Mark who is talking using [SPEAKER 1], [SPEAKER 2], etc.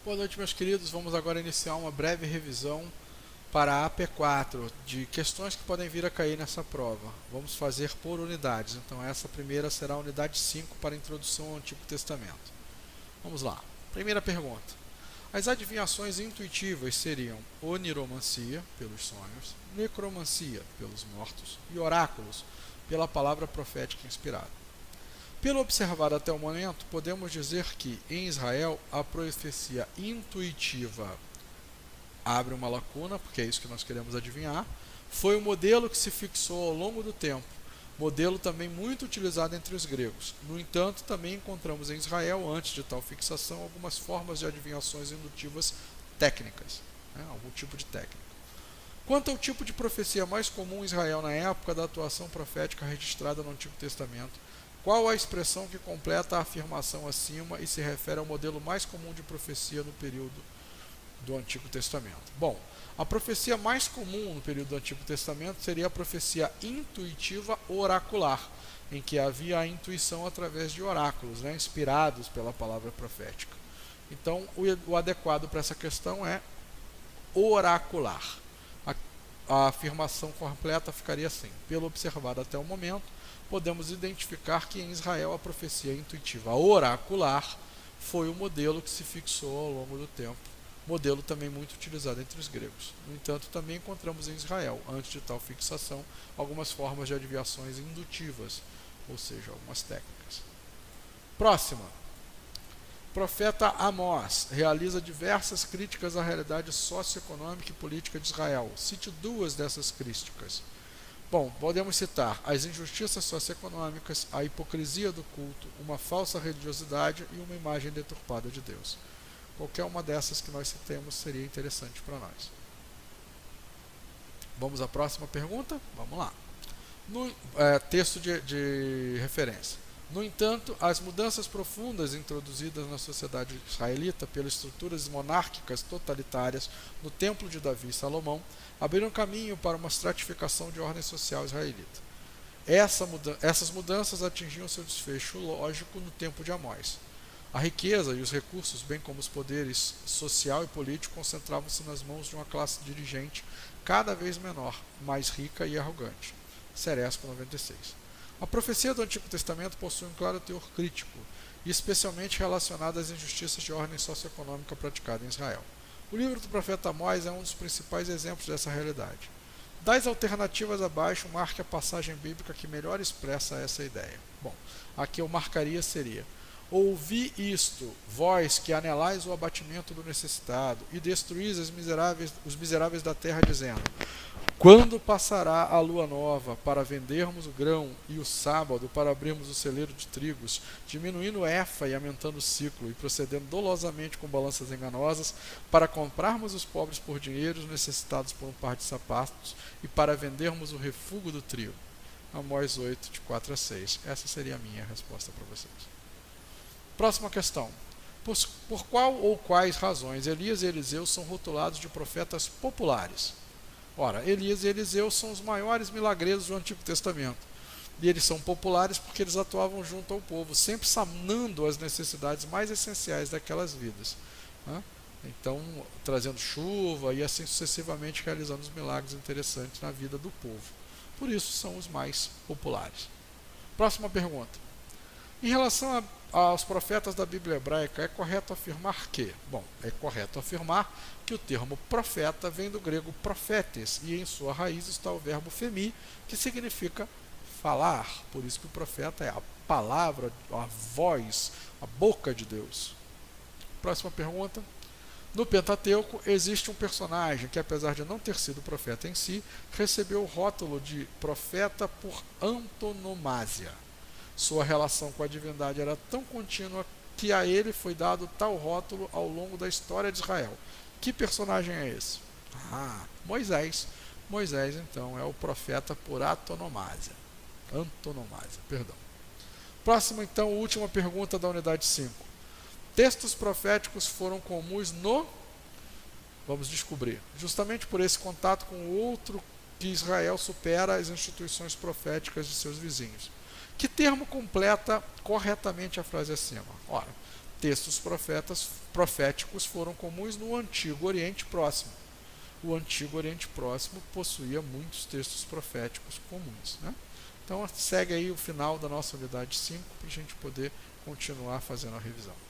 [SPEAKER 1] Boa noite, meus queridos. Vamos agora iniciar uma breve revisão para a AP4 de questões que podem vir a cair nessa prova. Vamos fazer por unidades. Então, essa primeira será a unidade 5 para a introdução ao Antigo Testamento. Vamos lá. Primeira pergunta. As adivinhações intuitivas seriam oniromancia, pelos sonhos, necromancia, pelos mortos, e oráculos, pela palavra profética inspirada. Pelo observado até o momento, podemos dizer que, em Israel, a profecia intuitiva abre uma lacuna, porque é isso que nós queremos adivinhar, foi o modelo que se fixou ao longo do tempo, modelo também muito utilizado entre os gregos. No entanto, também encontramos em Israel, antes de tal fixação, algumas formas de adivinhações indutivas técnicas, algum tipo de técnica. Quanto ao tipo de profecia mais comum em Israel na época da atuação profética registrada no Antigo Testamento, qual a expressão que completa a afirmação acima e se refere ao modelo mais comum de profecia no período do Antigo Testamento? Bom, a profecia mais comum no período do Antigo Testamento seria a profecia intuitiva oracular, em que havia a intuição através de oráculos, inspirados pela palavra profética. Então, o adequado para essa questão é oracular. A afirmação completa ficaria assim: pelo observado até o momento, podemos identificar que em Israel a profecia intuitiva oracular foi o modelo que se fixou ao longo do tempo, modelo também muito utilizado entre os gregos. No entanto, também encontramos em Israel, antes de tal fixação, algumas formas de adivinhações indutivas, ou seja, algumas técnicas. Próxima. Profeta Amós realiza diversas críticas à realidade socioeconômica e política de Israel. Cite duas dessas críticas. Bom, podemos citar as injustiças socioeconômicas, a hipocrisia do culto, uma falsa religiosidade e uma imagem deturpada de Deus. Qualquer uma dessas que nós citemos seria interessante para nós. Vamos à próxima pergunta? Vamos lá. No texto de referência. No entanto, as mudanças profundas introduzidas na sociedade israelita pelas estruturas monárquicas totalitárias no Templo de Davi e Salomão abriram caminho para uma estratificação de ordem social israelita. Essas mudanças atingiam seu desfecho lógico no tempo de Amós. A riqueza e os recursos, bem como os poderes social e político, concentravam-se nas mãos de uma classe dirigente cada vez menor, mais rica e arrogante. Seresco 96. A profecia do Antigo Testamento possui um claro teor crítico, e especialmente relacionado às injustiças de ordem socioeconômica praticada em Israel. O livro do profeta Amós é um dos principais exemplos dessa realidade. Das alternativas abaixo, marque a passagem bíblica que melhor expressa essa ideia. Bom, a que eu marcaria seria: ouvi isto, vós que anelais o abatimento do necessitado, e destruís os miseráveis da terra, dizendo: quando passará a lua nova para vendermos o grão e o sábado para abrirmos o celeiro de trigos, diminuindo o efa e aumentando o ciclo, e procedendo dolosamente com balanças enganosas, para comprarmos os pobres por dinheiro, os necessitados por um par de sapatos, e para vendermos o refúgio do trigo? Amós 8, de 4 a 6. Essa seria a minha resposta para vocês. Próxima questão. Por qual ou quais razões Elias e Eliseu são rotulados de profetas populares? Ora, Elias e Eliseu são os maiores milagreiros do Antigo Testamento. E eles são populares porque eles atuavam junto ao povo, sempre sanando as necessidades mais essenciais daquelas vidas. Então, trazendo chuva e assim sucessivamente realizando os milagres interessantes na vida do povo. Por isso, são os mais populares. Próxima pergunta. Em relação aos profetas da Bíblia hebraica, é correto afirmar que? Bom, é correto afirmar que o termo profeta vem do grego profetes, e em sua raiz está o verbo femi, que significa falar. Por isso que o profeta é a palavra, a voz, a boca de Deus. Próxima pergunta. No Pentateuco existe um personagem que, apesar de não ter sido profeta em si, recebeu o rótulo de profeta por antonomasia. Sua relação com a divindade era tão contínua que a ele foi dado tal rótulo ao longo da história de Israel. Que personagem é esse? Moisés. Moisés, então, é o profeta por antonomasia. Próxima, então, última pergunta da unidade 5. Textos proféticos foram comuns no... Vamos descobrir. Justamente por esse contato com o outro que Israel supera as instituições proféticas de seus vizinhos. Que termo completa corretamente a frase acima? Ora, textos proféticos foram comuns no Antigo Oriente Próximo. O Antigo Oriente Próximo possuía muitos textos proféticos comuns, né? Então segue aí o final da nossa unidade 5 para a gente poder continuar fazendo a revisão.